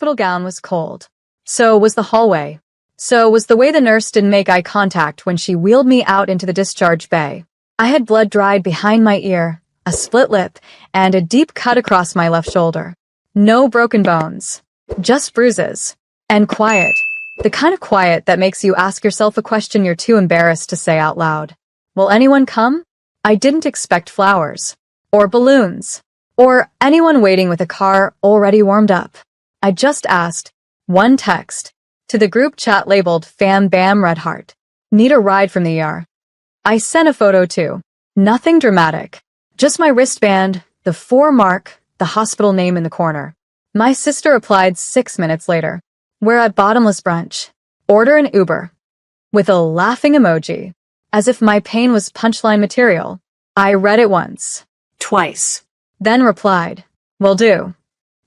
hospital gown was cold. So was the hallway. So was the way the nurse didn't make eye contact when she wheeled me out into the discharge bay. I had blood dried behind my ear, a split lip, and a deep cut across my left shoulder. No broken bones. Just bruises. And quiet. The kind of quiet that makes you ask yourself a question you're too embarrassed to say out loud. Will anyone come? I didn't expect flowers. Or balloons. Or anyone waiting with a car already warmed up. I just asked, one text, to the group chat labeled Fam Bam Red Heart. Need a ride from the ER. I sent a photo too. Nothing dramatic. Just my wristband, the 4 mark, the hospital name in the corner. My sister replied 6 minutes later. We're at bottomless brunch. Order an Uber. With a laughing emoji. As if my pain was punchline material. I read it once. Twice. Then replied. Will do.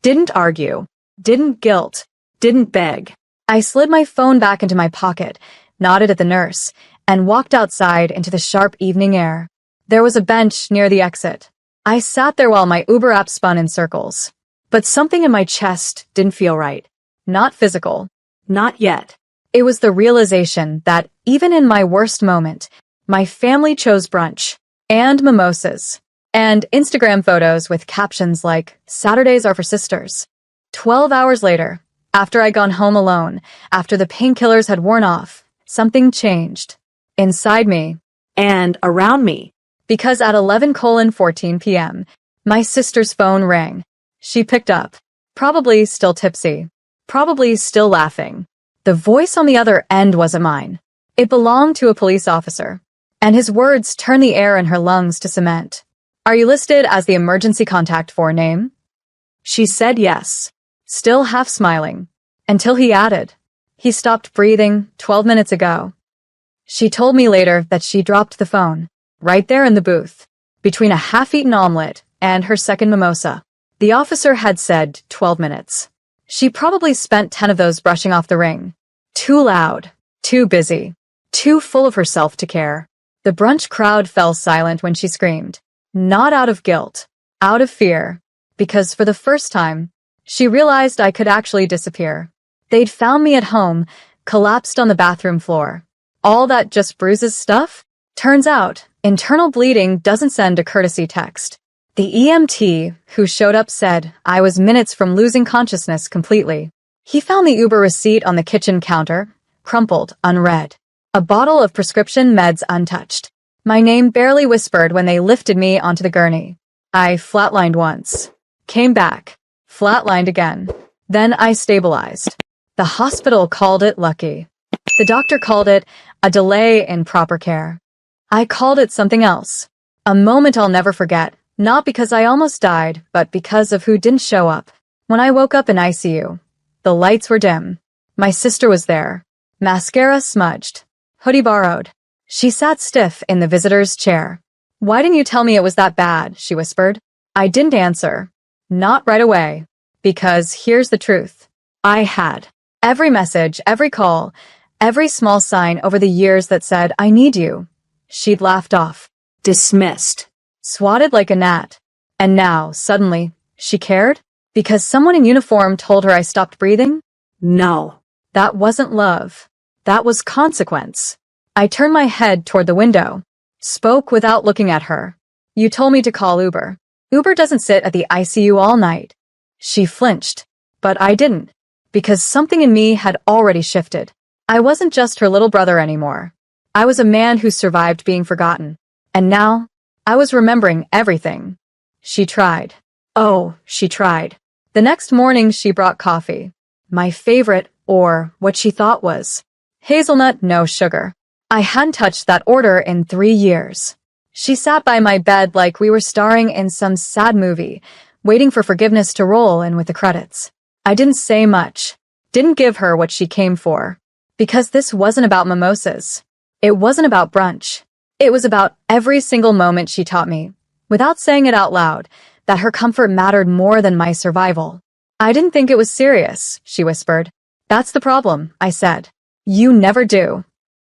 Didn't argue. Didn't guilt. Didn't beg. I slid my phone back into my pocket, nodded at the nurse, and walked outside into the sharp evening air. There was a bench near the exit. I sat there while my Uber app spun in circles. But something in my chest didn't feel right. Not physical. Not yet. It was the realization that, even in my worst moment, my family chose brunch, and mimosas, and Instagram photos with captions like, Saturdays are for sisters. 12 hours later, after I'd gone home alone, after the painkillers had worn off, something changed. Inside me. And around me. Because at 11:14 p.m., my sister's phone rang. She picked up. Probably still tipsy. Probably still laughing. The voice on the other end wasn't mine. It belonged to a police officer. And his words turned the air in her lungs to cement. Are you listed as the emergency contact for name? She said yes. Still half smiling. Until he added. He stopped breathing 12 minutes ago. She told me later that she dropped the phone. Right there in the booth. Between a half-eaten omelet and her second mimosa. The officer had said 12 minutes. She probably spent 10 of those brushing off the ring. Too loud. Too busy. Too full of herself to care. The brunch crowd fell silent when she screamed. Not out of guilt. Out of fear. Because for the first time, she realized I could actually disappear. They'd found me at home, collapsed on the bathroom floor. All that just bruises stuff? Turns out, internal bleeding doesn't send a courtesy text. The EMT who showed up said I was minutes from losing consciousness completely. He found the Uber receipt on the kitchen counter, crumpled, unread. A bottle of prescription meds untouched. My name barely whispered when they lifted me onto the gurney. I flatlined once. Came back. Flatlined again. Then I stabilized. The hospital called it lucky. The doctor called it a delay in proper care. I called it something else. A moment I'll never forget, not because I almost died, but because of who didn't show up. When I woke up in ICU, the lights were dim. My sister was there. Mascara smudged. Hoodie borrowed. She sat stiff in the visitor's chair. Why didn't you tell me it was that bad? She whispered. I didn't answer. Not right away. Because here's the truth. I had. Every message, every call, every small sign over the years that said, I need you. She'd laughed off. Dismissed. Swatted like a gnat. And now, suddenly, she cared? Because someone in uniform told her I stopped breathing? No. That wasn't love. That was consequence. I turned my head toward the window. Spoke without looking at her. You told me to call Uber. Uber doesn't sit at the ICU all night. She flinched. But I didn't. Because something in me had already shifted. I wasn't just her little brother anymore. I was a man who survived being forgotten. And now, I was remembering everything. She tried. Oh, she tried. The next morning she brought coffee. My favorite, or what she thought was. Hazelnut, no sugar. I hadn't touched that order in 3 years. She sat by my bed like we were starring in some sad movie, waiting for forgiveness to roll in with the credits. I didn't say much. Didn't give her what she came for. Because this wasn't about mimosas. It wasn't about brunch. It was about every single moment she taught me, without saying it out loud, that her comfort mattered more than my survival. I didn't think it was serious, she whispered. That's the problem, I said. You never do.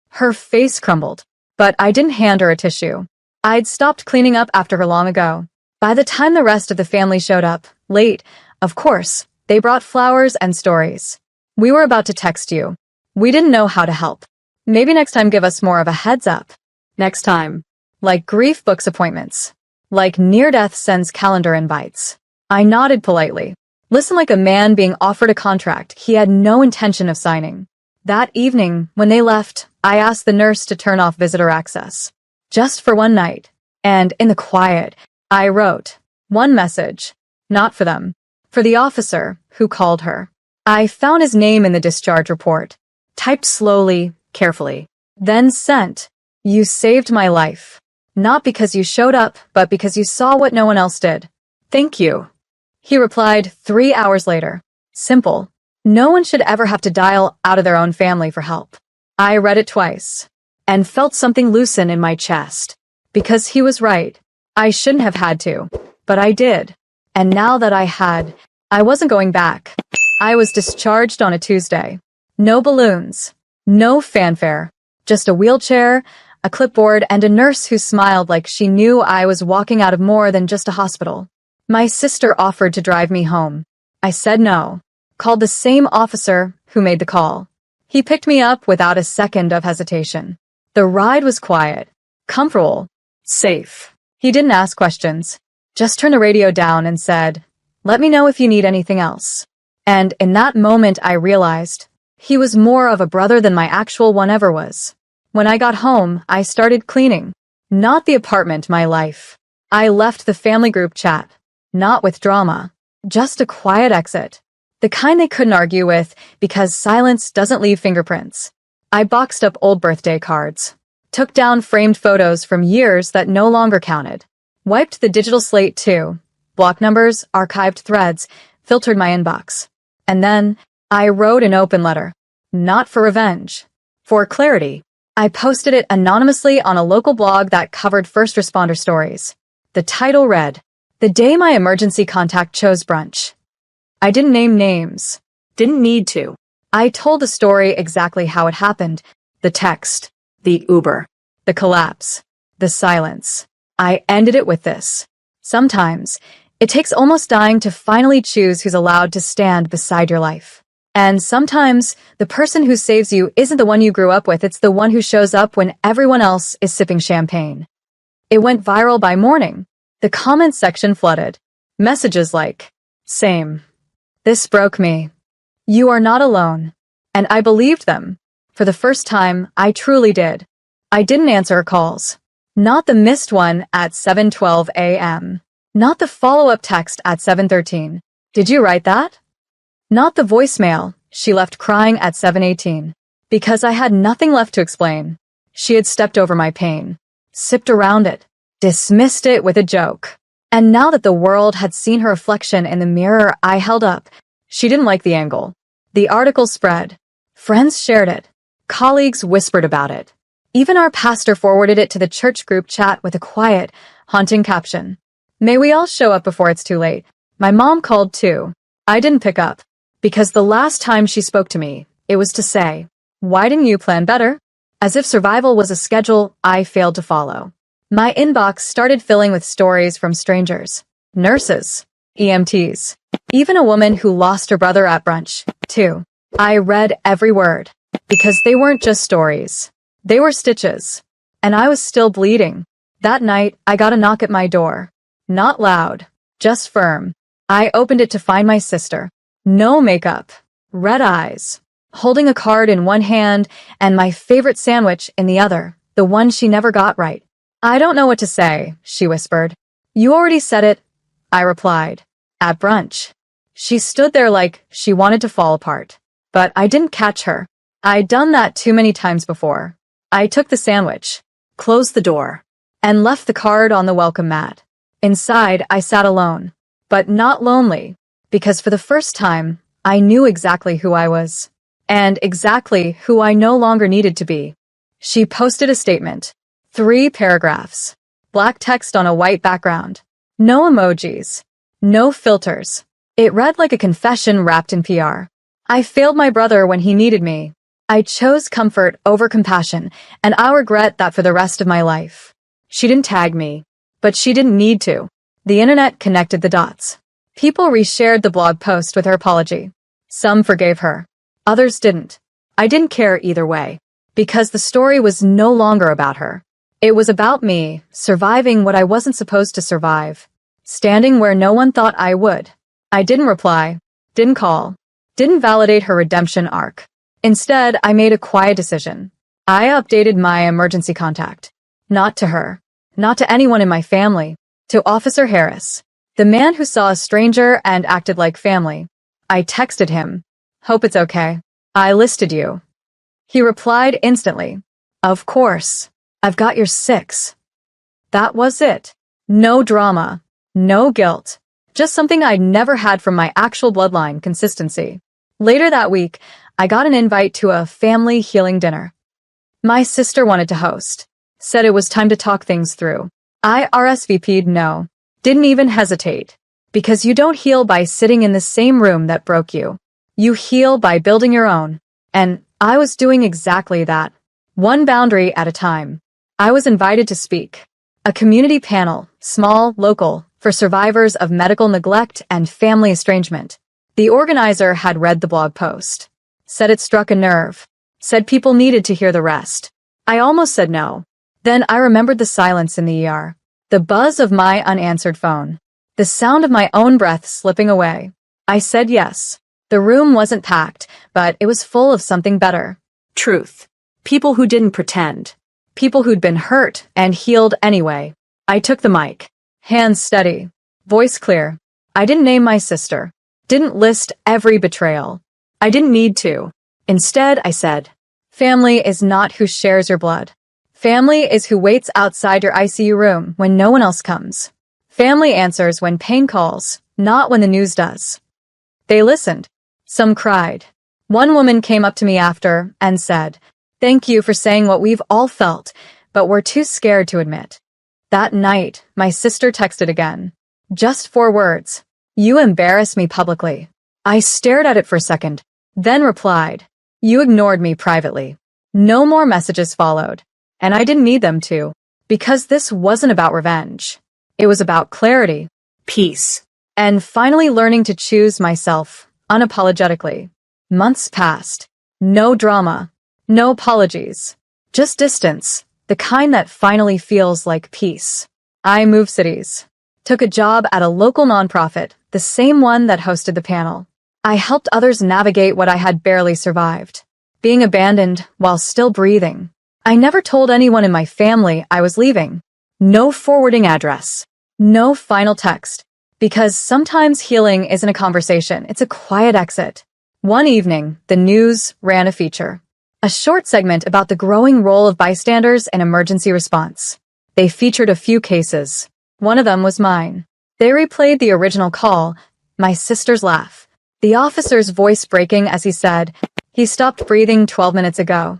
Her face crumbled, but I didn't hand her a tissue. I'd stopped cleaning up after her long ago. By the time the rest of the family showed up, late, of course, They brought flowers and stories. We were about to text you. We didn't know how to help. Maybe next time give us more of a heads up. Next time. Like grief books appointments. Like near-death sends calendar invites. I nodded politely. Listen like a man being offered a contract he had no intention of signing. That evening, when they left, I asked the nurse to turn off visitor access. Just for one night. And in the quiet, I wrote one message. Not for them. For the officer who called her. I found his name in the discharge report. Typed slowly, carefully. Then sent. You saved my life. Not because you showed up, but because you saw what no one else did. Thank you. He replied 3 hours later. Simple. No one should ever have to dial out of their own family for help. I read it twice. And felt something loosen in my chest. Because he was right. I shouldn't have had to. But I did. And now that I had, I wasn't going back. I was discharged on a Tuesday. No balloons. No fanfare. Just a wheelchair, a clipboard, and a nurse who smiled like she knew I was walking out of more than just a hospital. My sister offered to drive me home. I said no. Called the same officer who made the call. He picked me up without a second of hesitation. The ride was quiet, comfortable, safe. He didn't ask questions. Just turned the radio down and said, "Let me know if you need anything else." And in that moment I realized he was more of a brother than my actual one ever was. When I got home, I started cleaning. Not the apartment, my life. I left the family group chat. Not with drama. Just a quiet exit. The kind they couldn't argue with because silence doesn't leave fingerprints. I boxed up old birthday cards. Took down framed photos from years that no longer counted. Wiped the digital slate too. Blocked numbers, archived threads, filtered my inbox. And then, I wrote an open letter. Not for revenge. For clarity. I posted it anonymously on a local blog that covered first responder stories. The title read, "The day my emergency contact chose brunch." I didn't name names. Didn't need to. I told the story exactly how it happened. The text. The Uber. The collapse. The silence. I ended it with this. Sometimes, it takes almost dying to finally choose who's allowed to stand beside your life. And sometimes, the person who saves you isn't the one you grew up with, it's the one who shows up when everyone else is sipping champagne. It went viral by morning. The comments section flooded. Messages like, "Same. This broke me. You are not alone." And I believed them. For the first time, I truly did. I didn't answer her calls. Not the missed one at 7:12 a.m. Not the follow-up text at 7:13. "Did you write that?" Not the voicemail she left crying at 7:18. Because I had nothing left to explain. She had stepped over my pain. Sipped around it. Dismissed it with a joke. And now that the world had seen her reflection in the mirror I held up, she didn't like the angle. The article spread. Friends shared it. Colleagues whispered about it. Even our pastor forwarded it to the church group chat with a quiet, haunting caption. "May we all show up before it's too late." My mom called too. I didn't pick up. Because the last time she spoke to me, it was to say, "Why didn't you plan better?" As if survival was a schedule I failed to follow. My inbox started filling with stories from strangers, nurses, EMTs, even a woman who lost her brother at brunch, too. I read every word, because they weren't just stories. They were stitches. And I was still bleeding. That night, I got a knock at my door. Not loud, just firm. I opened it to find my sister. No makeup, red eyes, holding a card in one hand and my favorite sandwich in the other, the one she never got right. "I don't know what to say," she whispered. "You already said it," I replied. "At brunch." She stood there like she wanted to fall apart. But I didn't catch her. I'd done that too many times before. I took the sandwich, closed the door, and left the card on the welcome mat. Inside, I sat alone, but not lonely, because for the first time, I knew exactly who I was, and exactly who I no longer needed to be. She posted a statement. 3 paragraphs. Black text on a white background. No emojis. No filters. It read like a confession wrapped in PR. I failed my brother when he needed me. I chose comfort over compassion, and I'll regret that for the rest of my life. She didn't tag me, but she didn't need to. The internet connected the dots. People reshared the blog post with her apology. Some forgave her. Others didn't. I didn't care either way, because the story was no longer about her. It was about me, surviving what I wasn't supposed to survive, standing where no one thought I would. I didn't reply, didn't call, didn't validate her redemption arc. Instead, I made a quiet decision. I updated my emergency contact. Not to her. Not to anyone in my family. To Officer Harris, the man who saw a stranger and acted like family. I texted him. Hope it's okay. I listed you. He replied instantly. Of course. I've got your 6. That was it. No drama. No guilt. Just something I'd never had from my actual bloodline: consistency. Later that week, I got an invite to a family healing dinner. My sister wanted to host. Said it was time to talk things through. I RSVP'd no. Didn't even hesitate. Because you don't heal by sitting in the same room that broke you. You heal by building your own. And I was doing exactly that. One boundary at a time. I was invited to speak. A community panel, small, local, for survivors of medical neglect and family estrangement. The organizer had read the blog post. Said it struck a nerve. Said people needed to hear the rest. I almost said no. Then I remembered the silence in the ER. The buzz of my unanswered phone. The sound of my own breath slipping away. I said yes. The room wasn't packed, but it was full of something better. Truth. People who didn't pretend. People who'd been hurt and healed anyway. I took the mic. Hands steady. Voice clear. I didn't name my sister. Didn't list every betrayal. I didn't need to. Instead, I said, family is not who shares your blood. Family is who waits outside your ICU room when no one else comes. Family answers when pain calls, not when the news does. They listened. Some cried. One woman came up to me after and said, "Thank you for saying what we've all felt, but we're too scared to admit." That night, my sister texted again. Just 4 words. "You embarrass me publicly." I stared at it for a second, then replied, "You ignored me privately." No more messages followed. And I didn't need them to, because this wasn't about revenge. It was about clarity, peace, and finally learning to choose myself unapologetically. Months passed. No drama. No apologies. Just distance, the kind that finally feels like peace. I moved cities. Took a job at a local nonprofit, the same one that hosted the panel. I helped others navigate what I had barely survived. Being abandoned while still breathing. I never told anyone in my family I was leaving. No forwarding address. No final text. Because sometimes healing isn't a conversation, it's a quiet exit. One evening, the news ran a feature. A short segment about the growing role of bystanders in emergency response. They featured a few cases. One of them was mine. They replayed the original call, my sister's laugh. The officer's voice breaking as he said, "He stopped breathing 12 minutes ago."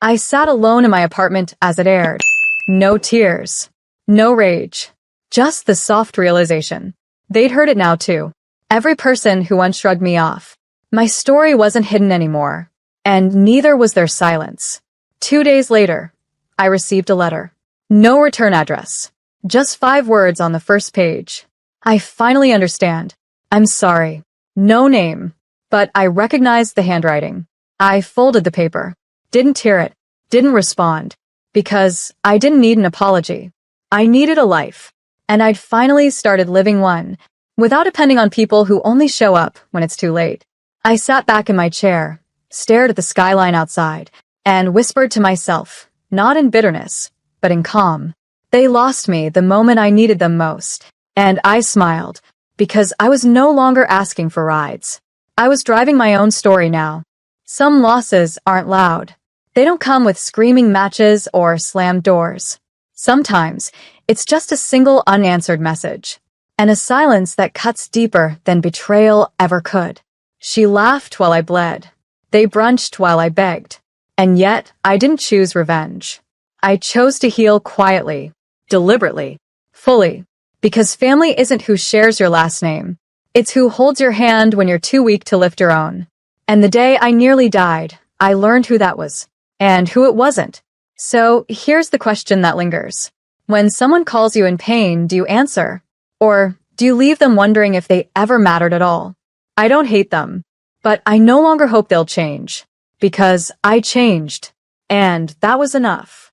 I sat alone in my apartment as it aired. No tears. No rage. Just the soft realization. They'd heard it now too. Every person who once shrugged me off. My story wasn't hidden anymore. And neither was their silence. 2 days later, I received a letter. No return address. Just 5 words on the first page. I finally understand. I'm sorry. No name. But I recognized the handwriting. I folded the paper. Didn't tear it. Didn't respond. Because I didn't need an apology. I needed a life. And I'd finally started living one, without depending on people who only show up when it's too late. I sat back in my chair, stared at the skyline outside, and whispered to myself, not in bitterness, but in calm. They lost me the moment I needed them most, and I smiled, because I was no longer asking for rides. I was driving my own story now. Some losses aren't loud. They don't come with screaming matches or slammed doors. Sometimes, it's just a single unanswered message, and a silence that cuts deeper than betrayal ever could. She laughed while I bled. They brunched while I begged. And yet, I didn't choose revenge. I chose to heal quietly, deliberately, fully. Because family isn't who shares your last name. It's who holds your hand when you're too weak to lift your own. And the day I nearly died, I learned who that was, and who it wasn't. So, here's the question that lingers. When someone calls you in pain, do you answer? Or Do you leave them wondering if they ever mattered at all? I don't hate them, but I no longer hope they'll change. Because I changed. And that was enough.